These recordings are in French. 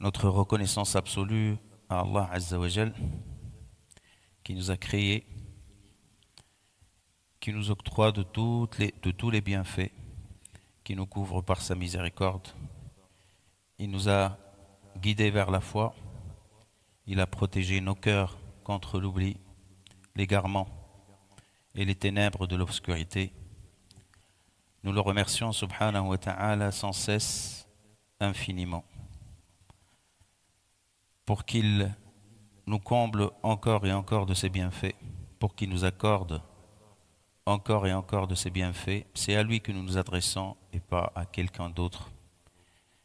Notre reconnaissance absolue à Allah Azza wa Jal, qui nous a créés, qui nous octroie de tous les bienfaits, qui nous couvre par sa miséricorde. Il nous a guidés vers la foi, il a protégé nos cœurs contre l'oubli, l'égarement et les ténèbres de l'obscurité. Nous le remercions subhanahu wa ta'ala sans cesse, infiniment, pour qu'il nous comble encore et encore de ses bienfaits, pour qu'il nous accorde encore et encore de ses bienfaits. C'est à lui que nous nous adressons et pas à quelqu'un d'autre.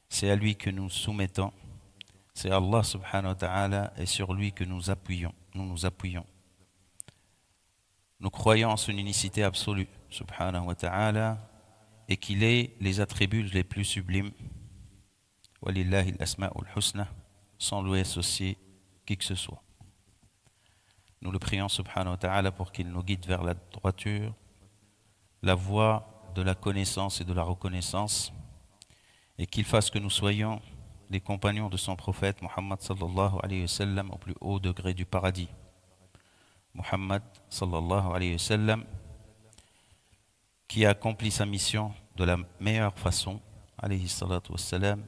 C'est à lui que nous soumettons. C'est Allah subhanahu wa ta'ala et sur lui que nous nous appuyons. Nous croyons en son unicité absolue, subhanahu wa ta'ala, et qu'il ait les attributs les plus sublimes. Walillahi al-asma'ul husna, sans lui associer qui que ce soit. Nous le prions subhanahu wa ta'ala pour qu'il nous guide vers la droiture, la voie de la connaissance et de la reconnaissance, et qu'il fasse que nous soyons les compagnons de son prophète Muhammad sallallahu alayhi wa sallam au plus haut degré du paradis. Muhammad sallallahu alayhi wa sallam qui a accompli sa mission de la meilleure façon, alayhi salatu wa sallam,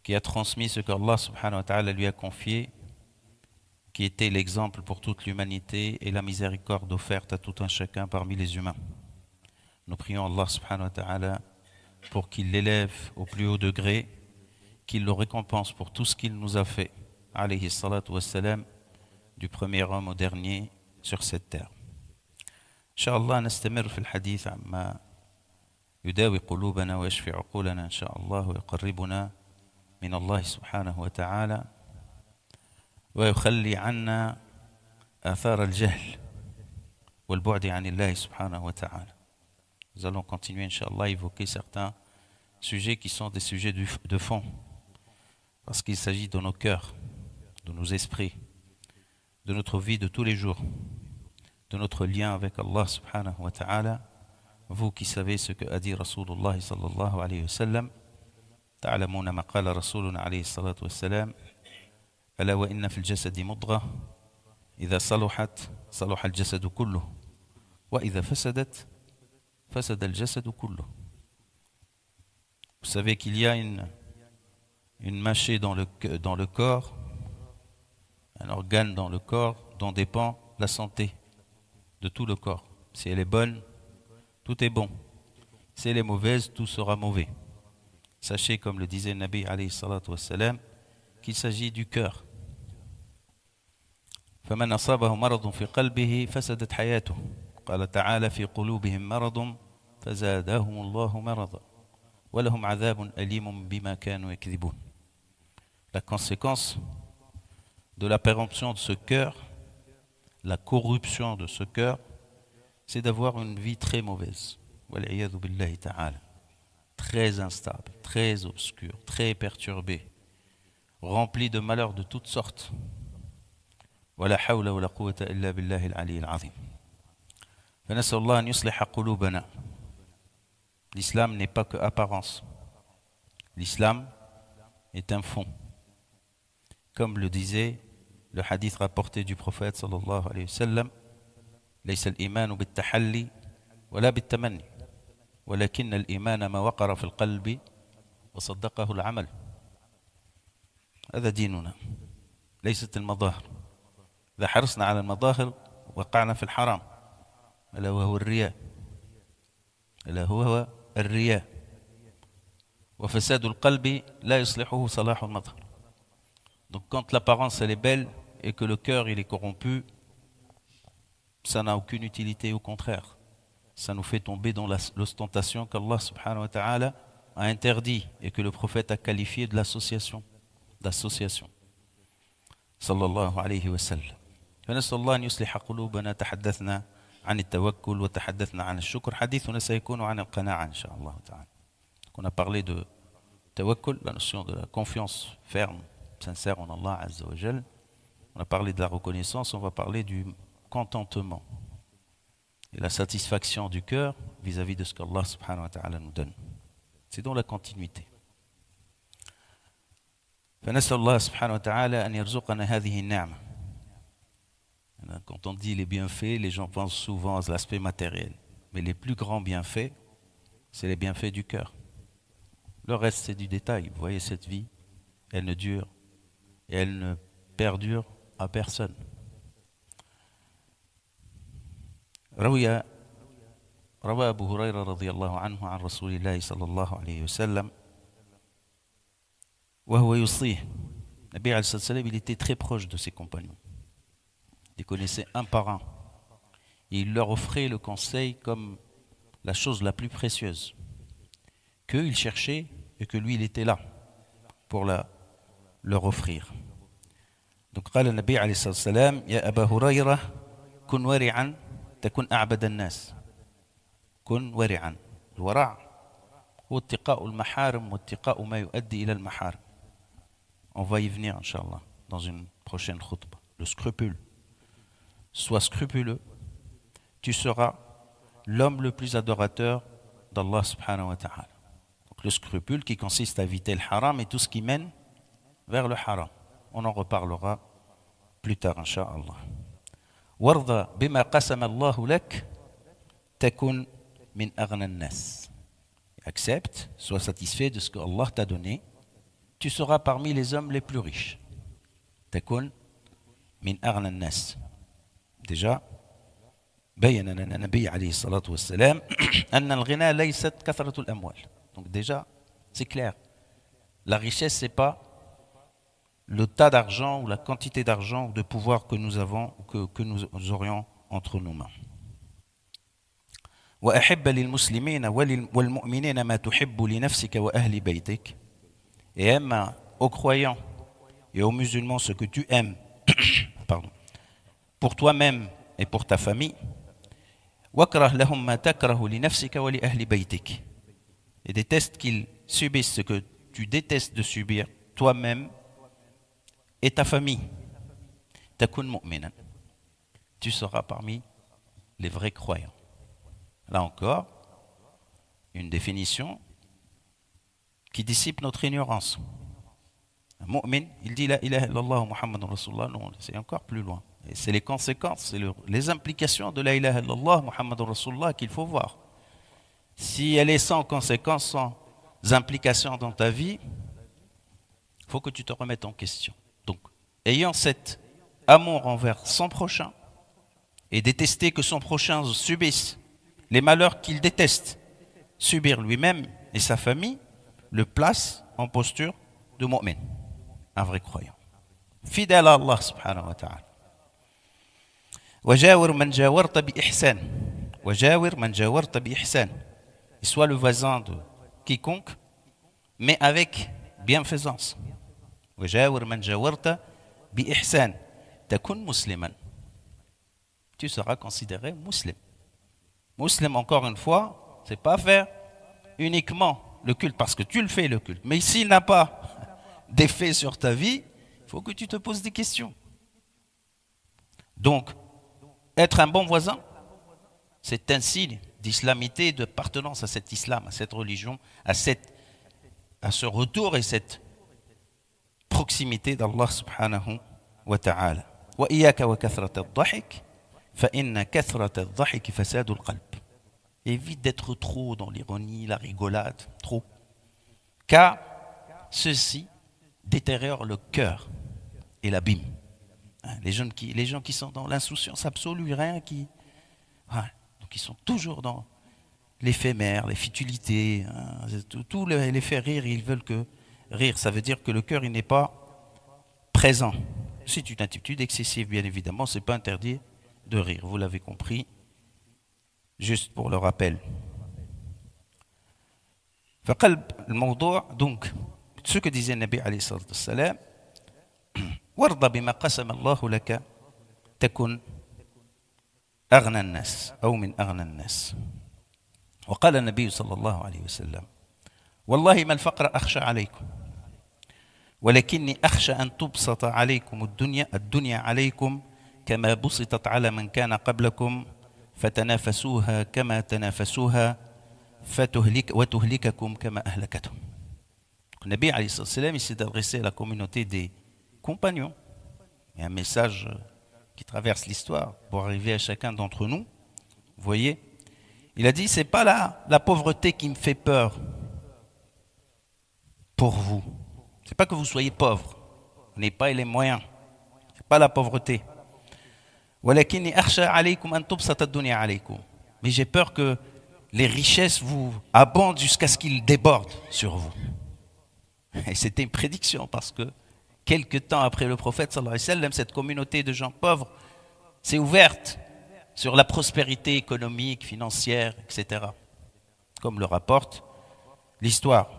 qui a transmis ce qu'Allah subhanahu wa ta'ala lui a confié, qui était l'exemple pour toute l'humanité et la miséricorde offerte à tout un chacun parmi les humains. Nous prions Allah subhanahu wa ta'ala pour qu'il l'élève au plus haut degré, qu'il le récompense pour tout ce qu'il nous a fait, alayhi salatu wa salam, du premier homme au dernier sur cette terre. Inch'Allah, نستمر في الحديث عما يداوي قلوبنا ويشفي عقولنا إن شاء الله ويقربنا من الله سبحانه وتعالى ويخلي عنا آثار الجهل والبعد عن الله سبحانه وتعالى. Nous allons continuer, Inch'Allah, à évoquer certains sujets qui sont des sujets de fond, parce qu'il s'agit de nos cœurs, de nos esprits, de notre vie de tous les jours, de notre lien avec Allah subhanahu wa ta'ala. Vous qui savez ce que a dit Rasulullah sallallahu alayhi wa sallam, تعلمون ما قال رسولنا عليه الصلاة والسلام ألا وإن في الجسد مضغة إذا صلحت صلح الجسد كله وإذا فسدت فسد الجسد كله. Vous savez qu'il y a une mâchée dans le corps, un organe dans le corps dont dépend la santé de tout le corps. Si elle est bonne, tout est bon. Si elle est mauvaise, tout sera mauvais. Sachez, comme le disait Nabi alayhi salatu wassalam, qu'il s'agit du cœur. فَمَنْ أَصَابَهُ مَرَضٌ فِي قَلْبِهِ فَسَدَتْ حَيَاتُهُ قال تعالى في قلوبهم مرض فزادهم الله مرضا ولهم عذاب أليم بما كانوا يكذبون. La conséquence de la péremption de ce cœur, la corruption de ce cœur, c'est d'avoir une vie très mauvaise. Wal'iyadhu billahi ta'ala. Très instable, très obscure, très perturbée, remplie de malheurs de toutes sortes. Wala hawla wala quwwata illa billahi al-ali al-azim. فنسأل الله أن يصلح قلوبنا. L'islam n'est pas que apparence. L'islam est un fond. Comme le disait le hadith rapporté du prophète sallallahu alayhi wa sallam, ليس الإيمان بالتحلي ولا بالتمني ولكن الإيمان ما وقر في القلب وصدقه العمل. هذا ديننا، ليست المظاهر. إذا حرصنا على المظاهر وقعنا في الحرام، ألا وهو الرياء، ألا هو الرياء. وفساد القلب لا يصلحه صلاح المظهر. Donc quand l'apparence elle est belle et que le cœur il est corrompu, ça n'a aucune utilité, au contraire. Ça nous fait tomber dans l'ostentation qu'Allah subhanahu wa ta'ala a interdit et que le prophète a qualifié de l'association. Sallallahu alayhi wa sallam. فنسأل الله أن يصلح قلوبنا. تحدثنا عن التوكل وتحدثنا عن الشكر. حديثنا سيكون عن القناعة إن شاء الله تعالى. On a parlé de tawakkul, la notion de la confiance ferme, sincère en Allah Azza wa Jal. On a parlé de la reconnaissance, on va parler du contentement et la satisfaction du cœur vis-à-vis de ce qu'Allah subhanahu wa ta'ala nous donne. C'est dans la continuité. فنسأل الله سبحانه وتعالى أن يرزقنا هذه النعمة. Quand on dit les bienfaits, les gens pensent souvent à l'aspect matériel. Mais les plus grands bienfaits, c'est les bienfaits du cœur. Le reste, c'est du détail. Vous voyez, cette vie, elle ne dure et elle ne perdure à personne. روى أبو هريرة رضي الله عنه عن رسول الله صلى الله عليه وسلم وهو يوصيه. Nabi alayhi salam, il était très proche de ses compagnons. Il les connaissait un par un. Et il leur offrait le conseil comme la chose la plus précieuse. Qu'eux, ils cherchaient et que lui, il était là pour leur offrir. Donc, قال النبي عليه الصلاة والسلام يا أبا هريرة كن ورعا تكن أعبد الناس. كن ورعا. الورع هو اتقاء المحارم واتقاء ما يؤدي إلى المحارم. On va y venir, Inch'Allah, dans une prochaine khutbah. Le scrupule. Sois scrupuleux. Tu seras l'homme le plus adorateur d'Allah subhanahu wa ta'ala. Donc le scrupule qui consiste à éviter le haram et tout ce qui mène vers le haram. On en reparlera plus tard, Inch'Allah. Warda bima qasama Allahu lak takun min aghna an-nas. Accepte, sois satisfait de ce que Allah t'a donné. Tu seras parmi les hommes les plus riches. Takun min aghna an-nas. Déjà, بين لنا النبي عليه الصلاة والسلام أن الغنى ليست كثرة الأموال. Donc déjà, c'est clair. La richesse, c'est pas le tas d'argent ou la quantité d'argent ou de pouvoir que nous avons ou que nous aurions entre nos mains. وأحب للمسلمين والمؤمنين ما تحب لنفسك وأهل بيتك. Et aime aux croyants et aux musulmans ce que tu aimes pardon, pour toi-même et pour ta famille. واكره لهم ما تكره لنفسك ولأهل بيتك. Et déteste qu'ils subissent ce que tu détestes de subir toi-même et ta famille. تكن مؤمنا. Tu seras parmi les vrais croyants. Là encore, une définition qui dissipe notre ignorance. Un mu'min, il dit la ilaha illallah Muhammadun Rasulullah, non, c'est encore plus loin. Et c'est les conséquences, c'est les implications de la ilaha illallah Muhammadun Rasulullah qu'il faut voir. Si elle est sans conséquences, sans implications dans ta vie, il faut que tu te remettes en question. Donc, ayant cet amour envers son prochain et détester que son prochain subisse les malheurs qu'il déteste, subir lui-même et sa famille, le place en posture de mu'min, un vrai croyant. Fidèle à Allah subhanahu wa ta'ala. وجاور من جاورت بإحسان. وجاور من جاورت بإحسان. Sois le voisin de quiconque, mais avec bienfaisance. وجاور من جاورت بإحسان. تكن مسلما. Tu seras considéré musulman. Musulman, encore une fois, c'est pas faire uniquement le culte parce que tu le fais le culte. Mais s'il n'a pas d'effet sur ta vie, il faut que tu te poses des questions. Donc, être un bon voisin, c'est un signe d'islamité, d'appartenance à cet islam, à cette religion, à ce retour et cette proximité d'Allah subhanahu wa ta'ala. Wa iyaka wa kathrat al-dhahik, fa inna kathrat al-dhahik fasad al-qalb. Évite d'être trop dans l'ironie, la rigolade, trop. Car ceci détériore le cœur et l'abîme. Les gens qui sont dans l'insouciance absolue, rien qui... donc ils sont toujours dans l'éphémère, les futilités, tout les fait rire, ils veulent que rire. Ça veut dire que le cœur, il n'est pas présent. C'est une attitude excessive, bien évidemment, ce n'est pas interdit de rire, vous l'avez compris, juste pour le rappel. Donc, ce que disait Nabi alayhi salam, وارضى بما قسم الله لك تكن أغنى الناس أو من أغنى الناس. وقال النبي صلى الله عليه وسلم والله ما الفقر أخشى عليكم ولكني أخشى أن تبسط عليكم الدنيا عليكم كما بسطت على من كان قبلكم فتنافسوها كما تنافسوها وتهلككم كما أهلكتهم. Le Nabi alayhi salam, il s'est adressé à la communauté des compagnons. Il y a un message qui traverse l'histoire pour arriver à chacun d'entre nous. Vous voyez, il a dit, c'est pas la pauvreté qui me fait peur pour vous. C'est pas que vous soyez pauvre. Vous n'avez pas les moyens. C'est pas la pauvreté. Mais j'ai peur que les richesses vous abondent jusqu'à ce qu'ils débordent sur vous. Et c'était une prédiction parce que quelques temps après le prophète sallallahu alayhi wa sallam, cette communauté de gens pauvres s'est ouverte sur la prospérité économique, financière, etc. Comme le rapporte l'histoire.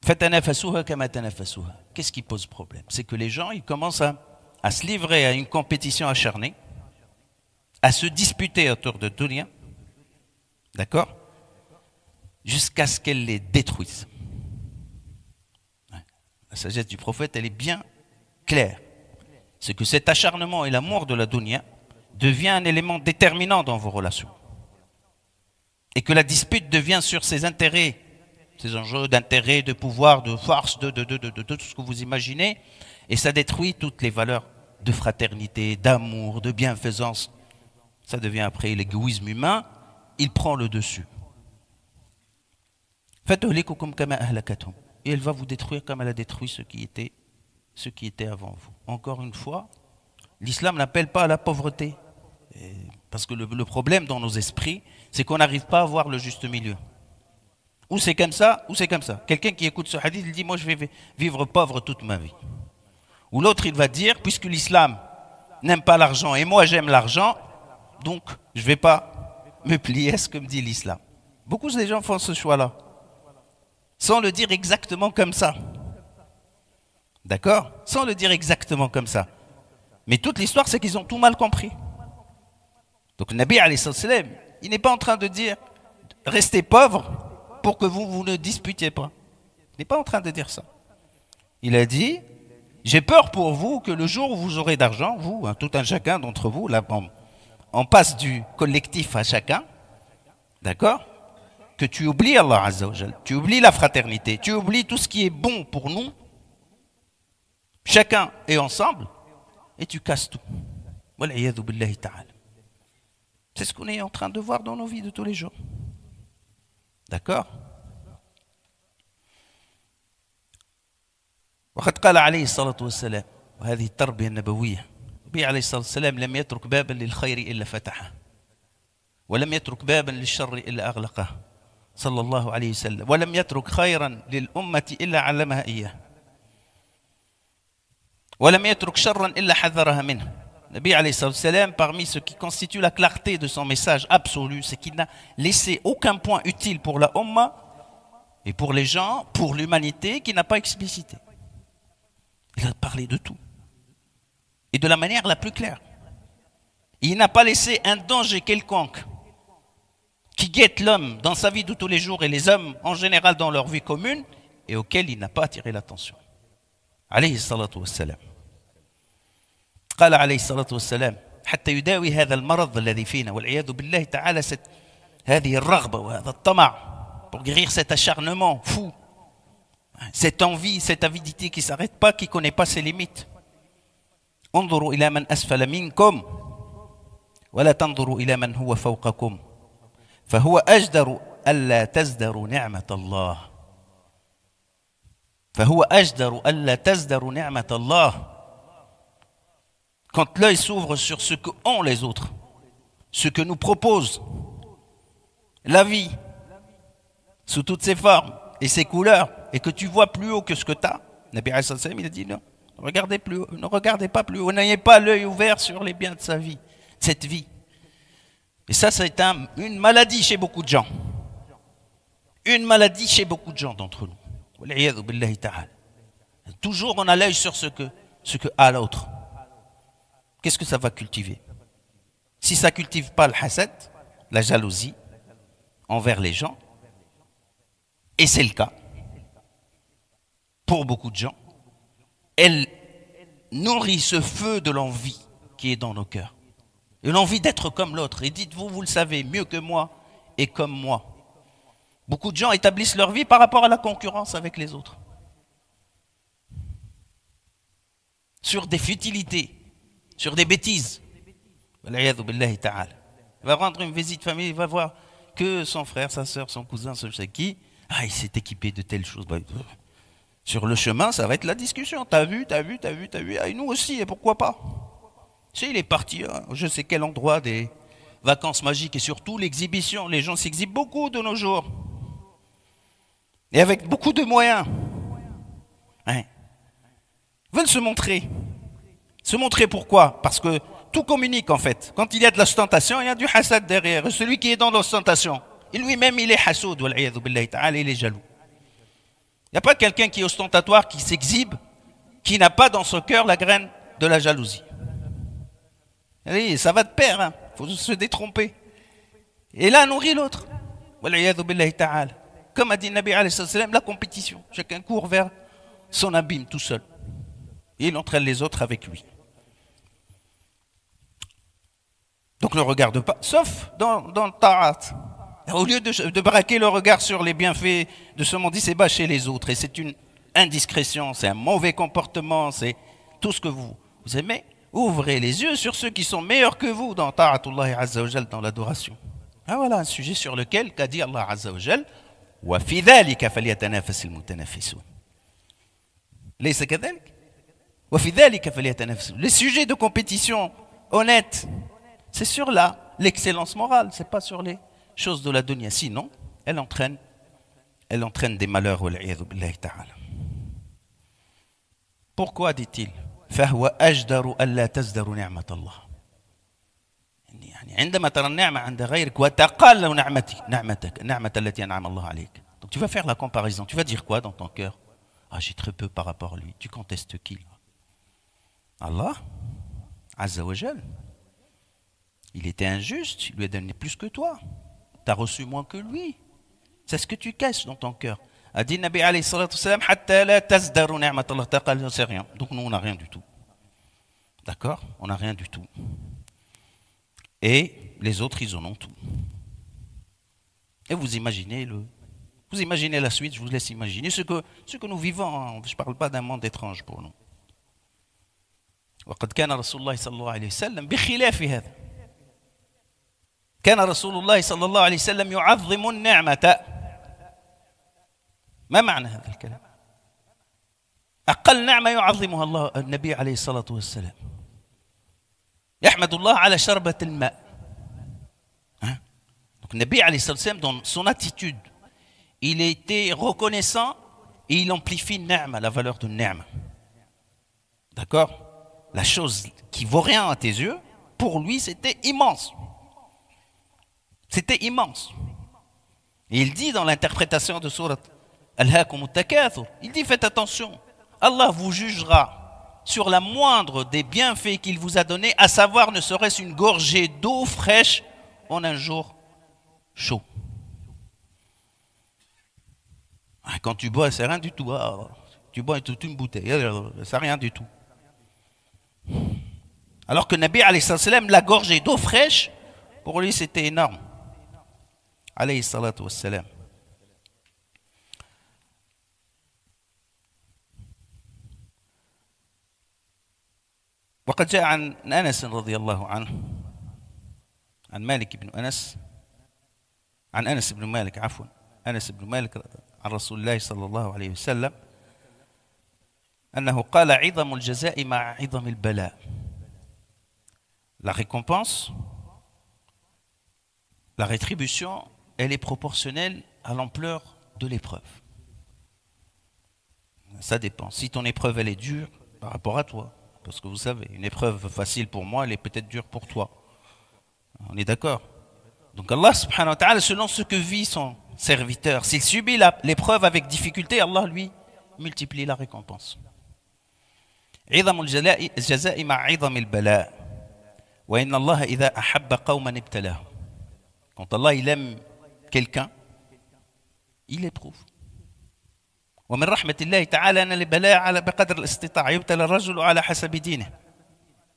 Qu'est-ce qui pose problème? C'est que les gens ils commencent à se livrer à une compétition acharnée, à se disputer autour de dunya, d'accord, jusqu'à ce qu'elle les détruise. La sagesse du prophète, elle est bien claire. C'est que cet acharnement et l'amour de la dunya devient un élément déterminant dans vos relations. Et que la dispute devient sur ses intérêts, ces enjeux d'intérêt, de pouvoir, de force, de tout ce que vous imaginez, et ça détruit toutes les valeurs de fraternité, d'amour, de bienfaisance. Ça devient après l'égoïsme humain, il prend le dessus. Et elle va vous détruire comme elle a détruit ceux qui étaient avant vous. Encore une fois, l'islam n'appelle pas à la pauvreté. Parce que le problème dans nos esprits, c'est qu'on n'arrive pas à voir le juste milieu. Ou c'est comme ça, ou c'est comme ça. Quelqu'un qui écoute ce hadith, il dit, moi je vais vivre pauvre toute ma vie. Ou l'autre, il va dire, puisque l'islam n'aime pas l'argent et moi j'aime l'argent, donc je ne vais pas me plier à ce que me dit l'islam. Beaucoup de gens font ce choix-là, sans le dire exactement comme ça. D'accord? Sans le dire exactement comme ça. Mais toute l'histoire, c'est qu'ils ont tout mal compris. Donc le Nabi, alayhi salam, il n'est pas en train de dire, restez pauvres pour que vous ne disputiez pas. Il n'est pas en train de dire ça. Il a dit, j'ai peur pour vous que le jour où vous aurez d'argent, vous, hein, tout un chacun d'entre vous, là, on passe du collectif à chacun, d'accord? Que tu oublies Allah Azza wa Jal, tu oublies la fraternité, tu oublies tout ce qui est bon pour nous, chacun est ensemble, et tu casses tout. Wal'iyadhu billahi ta'ala. C'est ce qu'on est en train de voir dans nos vies de tous les jours. D'accord? وقد قال عليه الصلاة والسلام وهذه التربية النبوية النبي عليه الصلاة والسلام لم يترك بابا للخير إلا فتحه ولم يترك بابا للشر إلا أغلقه صلى الله عليه وسلم ولم يترك خيرا للأمة إلا علمها إياه ولم يترك شرا إلا حذرها منه. Nabi alayhi salam, parmi ce qui constitue la clarté de son message absolu, c'est qu'il n'a laissé aucun point utile pour la Ummah et pour les gens, pour l'humanité, qu'il n'a pas explicité. Il a parlé de tout. Et de la manière la plus claire. Il n'a pas laissé un danger quelconque qui guette l'homme dans sa vie de tous les jours et les hommes en général dans leur vie commune et auquel il n'a pas attiré l'attention. Alayhi salatu wassalam. قال عليه الصلاة والسلام حتى يداوي هذا المرض الذي فينا والعياذ بالله تعالى هذه الرغبة وهذا الطمع pour guérir cet acharnement fou, cette envie, cette avidité qui ne s'arrête pas, qui ne connaît pas ses limites. انظروا إلى من أسفل منكم ولا تنظروا إلى من هو فوقكم فهو أجدر ألا تزدروا نعمة الله فهو أجدر ألا تزدروا نعمة الله. Quand l'œil s'ouvre sur ce que ont les autres, ce que nous propose la vie, sous toutes ses formes et ses couleurs, et que tu vois plus haut que ce que tu as, Nabi alayhi salam, il a dit non, ne regardez pas plus haut, n'ayez pas l'œil ouvert sur les biens de sa vie, de cette vie. Et ça, c'est une maladie chez beaucoup de gens. Une maladie chez beaucoup de gens d'entre nous. Toujours on a l'œil sur ce que a l'autre. Qu'est-ce que ça va cultiver? Si ça ne cultive pas le hasad, la jalousie envers les gens, et c'est le cas pour beaucoup de gens, elle nourrit ce feu de l'envie qui est dans nos cœurs. Et l'envie d'être comme l'autre. Et dites-vous, vous le savez mieux que moi et comme moi. Beaucoup de gens établissent leur vie par rapport à la concurrence avec les autres. Sur des futilités, sur des bêtises. Il va rendre une visite famille, il va voir que son frère, sa soeur, son cousin, je sais qui, il s'est équipé de telles choses. Sur le chemin, ça va être la discussion. T'as vu. Et nous aussi, et pourquoi pas? Tu sais, il est parti, je sais quel endroit, des vacances magiques et surtout l'exhibition. Les gens s'exhibent beaucoup de nos jours. Et avec beaucoup de moyens. Ils veulent se montrer. Se montrer pourquoi? Parce que tout communique en fait. Quand il y a de l'ostentation, il y a du hasad derrière. Celui qui est dans l'ostentation, lui-même il est hasoud, il est jaloux. Il n'y a pas quelqu'un qui est ostentatoire, qui s'exhibe, qui n'a pas dans son cœur la graine de la jalousie. Et ça va de pair, il faut se détromper. Et l'un nourrit l'autre. Comme a dit Nabi alayhi salam, la compétition. Chacun court vers son abîme tout seul. Et il entraîne les autres avec lui. Donc ne regarde pas, sauf dans le ta'at. Au lieu de braquer le regard sur les bienfaits de ce monde, c'est bâcher les autres. Et c'est une indiscrétion, c'est un mauvais comportement, c'est tout ce que vous aimez. Ouvrez les yeux sur ceux qui sont meilleurs que vous dans ta'atullah azza wa jal, dans l'adoration. Voilà un sujet sur lequel qu'a dit Allah azza wa jal, wa fi dhalika falyatanafass almutanaffisun. Laysa kadhalik? Wa fi dhalika falyatanafass. Les sujets de compétition honnêtes, c'est sur l'excellence morale, c'est pas sur les choses de la dunya. Sinon, elle entraîne des malheurs. Pourquoi dit-il? فهو أجدر ألا تزدر نعمة الله. يعني عندما ترى النعمة عند غيرك وتقال نعمتك النعمة التي أنعم الله عليك. Donc tu vas faire la comparaison. Tu vas dire quoi dans ton cœur? J'ai très peu par rapport à lui. Tu contestes qui? Allah Azza wa Jal. Il était injuste, il lui a donné plus que toi. Tu as reçu moins que lui. C'est ce que tu caches dans ton cœur. A dit Nabi alayhi salatu wassalam, hatta la tazdaru ni'mat Allah taqal, c'est rien. Donc nous on n'a rien du tout. D'accord? On n'a rien du tout. Et les autres ils en ont tout. Et vous imaginez la suite, je vous laisse imaginer ce que nous vivons. Je ne parle pas d'un monde étrange pour nous. وقد كان رسول الله صلى الله عليه وسلم بخلاف هذا. كان رسول الله صلى الله عليه وسلم يعظم النعمة. ما معنى هذا الكلام؟ أقل نعمة يعظمها الله النبي عليه الصلاة والسلام. يحمد الله على شربة الماء. Donc النبي عليه الصلاة والسلام dans son attitude, il était reconnaissant et il amplifie ni'ma, la valeur de ni'ma. D'accord? La chose qui vaut rien à tes yeux, pour lui c'était immense. C'était immense. Et il dit dans l'interprétation de sourate Alhaakum at-Takathur, il dit faites attention, Allah vous jugera sur la moindre des bienfaits qu'il vous a donnés, à savoir ne serait-ce une gorgée d'eau fraîche en un jour chaud. Quand tu bois, c'est rien du tout. Tu bois toute une bouteille, c'est rien du tout. Alors que Nabi alayhi salam, la gorgée d'eau fraîche, pour lui c'était énorme. Alayhi salatu wassalam. وقد جاء عن أنس رضي الله عنه عن مالك بن أنس عن أنس بن مالك عفوا أنس بن مالك عن رسول الله صلى الله عليه وسلم أنه قال عظم الجزاء مع عظم البلاء. La récompense, la rétribution, elle est proportionnelle à l'ampleur de l'épreuve. Ça dépend. Si ton épreuve elle est dure par rapport à toi, parce que vous savez, une épreuve facile pour moi, elle est peut-être dure pour toi. On est d'accord? Donc Allah subhanahu wa ta'ala, selon ce que vit son serviteur, s'il subit l'épreuve avec difficulté, Allah lui multiplie la récompense. عظم الجزاء مع عظم البلاء وإن الله إذا أحب قوما ابتلاهم. Quand Allah il aime quelqu'un, il éprouve. ومن رحمة الله تعالى أن البلاء على بقدر الاستطاعة يبتلى الرجل على حسب دينه.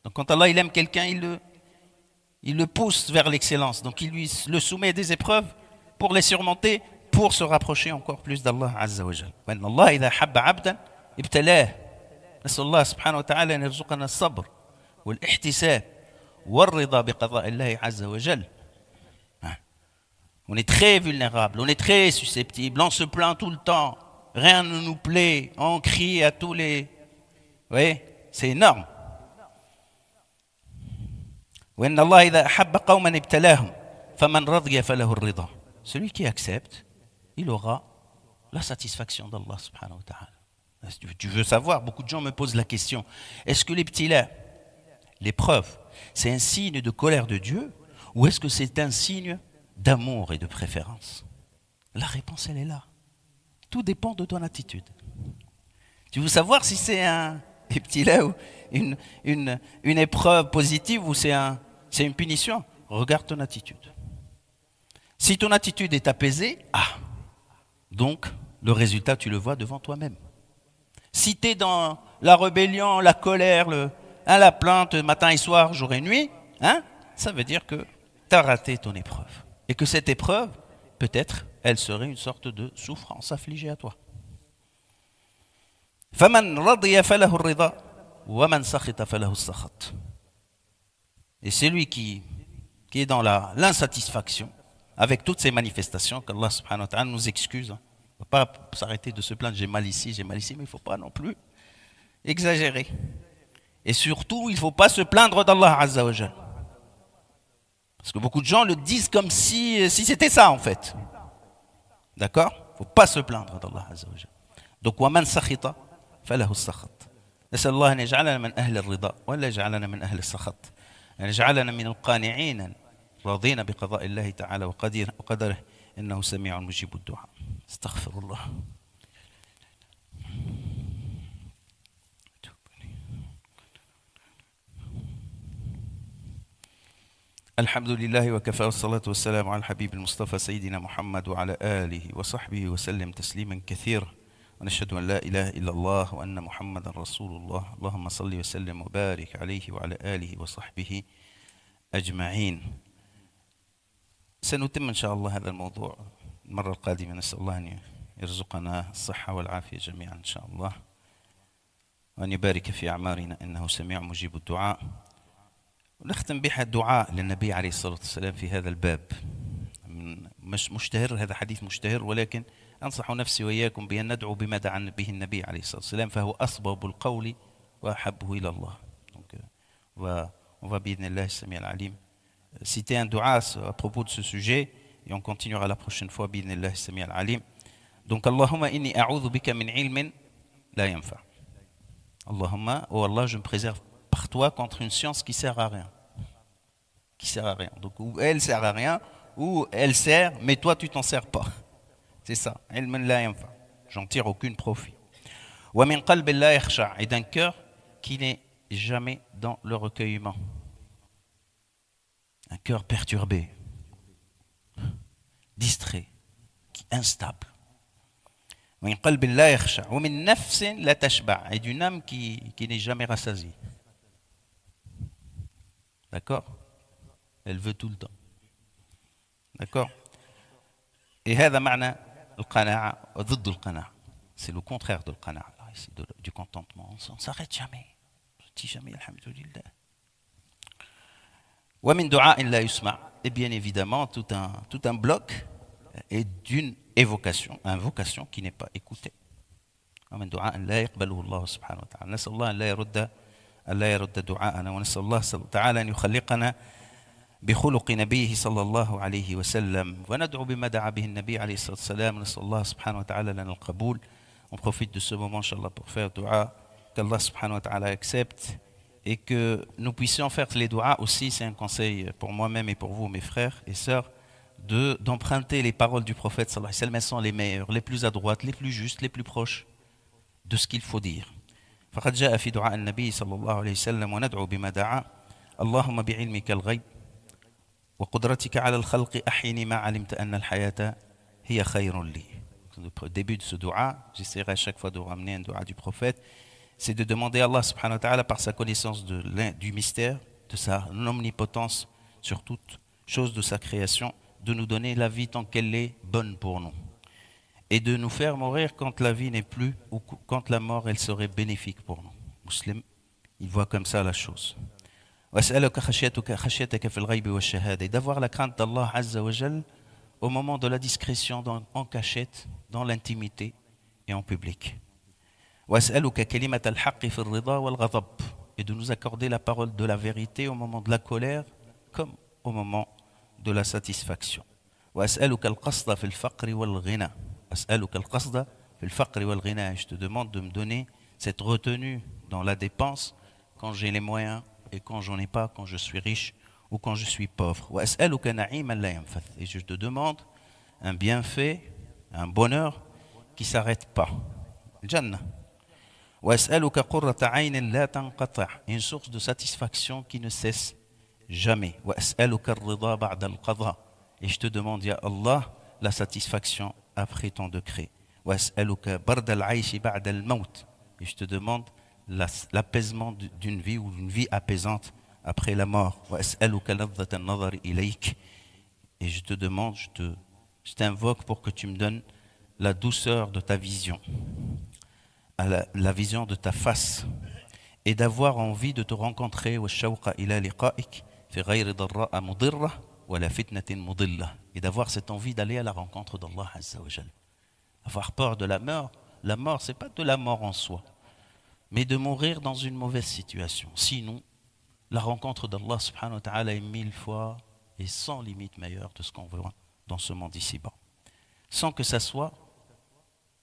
Donc quand Allah il aime quelqu'un, il le pousse vers l'excellence. Donc il lui le soumet des épreuves pour les surmonter pour se rapprocher encore plus d'Allah Azza wa Jal. وأن الله إذا حب عبدا ابتلاه. نسأل الله سبحانه وتعالى أن يرزقنا الصبر والاحتساب والرضا بقضاء الله عز وجل. On est très vulnérable, on est très susceptible, on se plaint tout le temps, rien ne nous plaît, on crie à tous les... Vous voyez, c'est énorme. وأن الله إذا أحب قوما ابتلاهم فمن رضي فله الرضا. Celui qui accepte, il aura la satisfaction d'Allah subhanahu wa ta'ala. Tu veux savoir, beaucoup de gens me posent la question, est-ce que l'ibtila, l'épreuve, c'est un signe de colère de Dieu ou est-ce que c'est un signe d'amour et de préférence? La réponse, elle est là. Tout dépend de ton attitude. Tu veux savoir si c'est un ibtila ou une épreuve positive ou c'est une punition? Regarde ton attitude. Si ton attitude est apaisée, donc le résultat, tu le vois devant toi-même. Si tu es dans la rébellion, la colère, la plainte matin et soir, jour et nuit, ça veut dire que tu as raté ton épreuve. Et que cette épreuve, peut-être, elle serait une sorte de souffrance affligée à toi. فَمَنْ رَضِيَ فَلَهُ الرِّضَى وَمَنْ سَخِطَ فَلَهُ السَّخَطُ. Et c'est lui qui est dans l'insatisfaction, avec toutes ces manifestations qu'Allah subhanahu wa ta'ala nous excuse. On ne va pas s'arrêter de se plaindre, j'ai mal ici, mais il ne faut pas non plus exagérer. Et surtout, il ne faut pas se plaindre d'Allah Azza wa Jal. Parce que beaucoup de gens le disent comme si c'était ça en fait. D'accord? Il ne faut pas se plaindre d'Allah Azza wa Jal. Donc, وَمَنْ سَخِطَ فَلَهُ السَّخَطُ. نسأل الله أن يجعلنا من أهل الرضا ولا يجعلنا من أهل السخط. أن يجعلنا من القانعين راضين بقضاء الله تعالى وقدره إنه سميع مجيب الدعاء. استغفر الله. الحمد لله وكفى والصلاة والسلام على الحبيب المصطفى سيدنا محمد وعلى آله وصحبه وسلم تسليما كثيرا ونشهد أن لا إله إلا الله وأن محمدا رسول الله اللهم صل وسلم وبارك عليه وعلى آله وصحبه أجمعين. سنتم إن شاء الله هذا الموضوع المرة القادمة. نسأل الله أن يرزقنا الصحة والعافية جميعا إن شاء الله وأن يبارك في أعمارنا إنه سميع مجيب الدعاء. ونختم بها الدعاء للنبي عليه الصلاة والسلام في هذا الباب. مش مشتهر، هذا حديث مشتهر، ولكن أنصح نفسي وإياكم بأن ندعو بما دعا به النبي عليه الصلاة والسلام فهو أصبب القول وأحبه إلى الله. On va بإذن الله السميع العليم citer un dua à propos de ce sujet et on continuera la prochaine fois بإذن الله السميع العليم. Donc اللهم إني أعوذ بك من علم لا ينفع. Allahumma, oh Allah, je me préserve par toi contre une science qui sert à rien. Qui sert à rien. Donc ou elle sert à rien ou elle sert mais toi tu t'en sers pas. C'est ça. علم لا ينفع. J'en tire aucun profit. ومن قلب لا يخشع. Et d'un cœur qui n'est jamais dans le recueillement. Un cœur perturbé, distrait, instable. ومن قلب لا يخشع ومن نفس لا تشبع. Et d'une âme qui n'est jamais rassasiée. D'accord? Elle veut tout le temps. D'accord? Et هذا معنى القناعة ضد القناعة. C'est le contraire de القناعة. Du contentement. On ne s'arrête jamais. On ne dit jamais alhamdulillah. ومن دعاء لا يسمع. Et bien évidemment, tout un bloc est d'une invocation qui n'est pas écoutée. ومن دعاء لا يقبله الله سبحانه وتعالى. نسأل الله أن لا يرد دعاءنا ونسأل الله تعالى أن يخلقنا بخلق نبيه صلى الله عليه وسلم وندعو بما دعا به النبي عليه الصلاة والسلام. نسأل الله سبحانه وتعالى لنا القبول. On profite de ce moment, Inch'Allah, pour faire dua, qu'Allah subhanahu wa ta'ala accepte et que nous puissions faire les doigts aussi. C'est un conseil pour moi-même et pour vous, mes frères et sœurs, d'emprunter les paroles du prophète sallallahu alayhi wa sallam. Elles sont les meilleures, les plus à droite, les plus justes, les plus proches de ce qu'il faut dire. فقد جاء في دعاء النبي صلى الله عليه وسلم وندعو بما دعا اللهم بعلمك الغيب وقدرتك على الخلق أحيني ما علمت أن الحياة هي خير لي. Au début de ce dua, j'essaierai à chaque fois de ramener un dua du prophète, c'est de demander à Allah subhanahu wa ta'ala par sa connaissance du mystère, de sa omnipotence sur toute chose de sa création, de nous donner la vie tant qu'elle est bonne pour nous. et de nous faire mourir quand la vie n'est plus, ou quand la mort, elle serait bénéfique pour nous. Muslim, il voit comme ça la chose. Et d'avoir la crainte d'Allah Azza wa Jal au moment de la discrétion, en cachette, dans l'intimité et en public. Et de nous accorder la parole de la vérité au moment de la colère comme au moment de la satisfaction. Et je te demande de me donner cette retenue dans la dépense quand j'ai les moyens et quand j'en ai pas, quand je suis riche ou quand je suis pauvre. Et je te demande un bienfait, un bonheur qui ne s'arrête pas. Jannah. Une source de satisfaction qui ne cesse jamais. Et je te demande, ya Allah, la satisfaction après ton décret. Et je te demande l'apaisement d'une vie ou d'une vie apaisante après la mort. Et je te demande, je t'invoque pour que tu me donnes la douceur de ta vision, la vision de ta face, et d'avoir envie de te rencontrer, et d'avoir cette envie d'aller à la rencontre d'Allah Azza wa Jal. Avoir peur de la mort, c'est pas de la mort en soi, mais de mourir dans une mauvaise situation. Sinon, la rencontre d'Allah subhanahu wa ta'ala est 1000 fois et sans limite meilleure de ce qu'on voit dans ce monde ici-bas. Sans que ça soit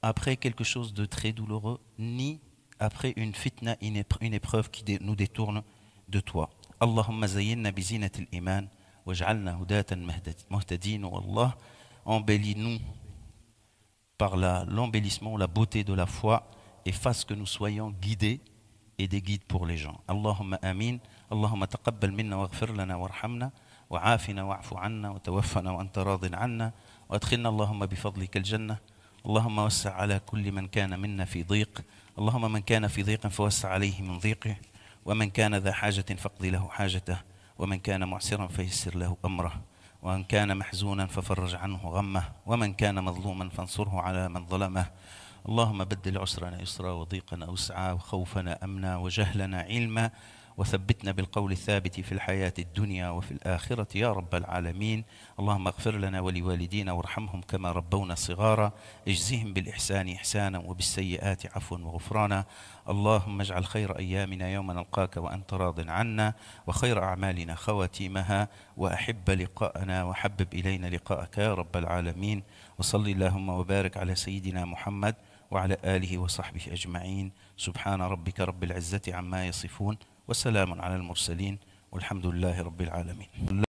après quelque chose de très douloureux, ni après une fitna, une épreuve qui nous détourne de toi. Allahumma zayyinna bi zinatil iman waj'alna hudatan muhtadin. Wa Allah, embellis-nous par l'embellissement, la beauté de la foi, et fasse que nous soyons guidés et des guides pour les gens. Allahumma amin. Allahumma taqabbal minna waghfir lana warhamna wa'afina wa'fu anna wa tawaffana wa anta radin anna wa adkhilna Allahumma bifadlika al-jannah. اللهم وسع على كل من كان منا في ضيق. اللهم من كان في ضيق فوسع عليه من ضيقه، ومن كان ذا حاجة فاقض له حاجته، ومن كان معسرا فيسر له أمره، ومن كان محزونا ففرج عنه غمه، ومن كان مظلوما فانصره على من ظلمه. اللهم بدل عسرنا يسرا وضيقنا وسعا وخوفنا أمنا وجهلنا علما، وثبتنا بالقول الثابت في الحياة الدنيا وفي الآخرة يا رب العالمين. اللهم اغفر لنا ولوالدينا وارحمهم كما ربونا صغارا، اجزهم بالإحسان إحسانا وبالسيئات عفوا وغفرانا. اللهم اجعل خير أيامنا يوم نلقاك وأنت راض عنا، وخير أعمالنا خواتيمها، وأحب لقاءنا وحبب إلينا لقاءك يا رب العالمين. وصل اللهم وبارك على سيدنا محمد وعلى آله وصحبه أجمعين. سبحان ربك رب العزة عما يصفون، وسلام على المرسلين، والحمد لله رب العالمين.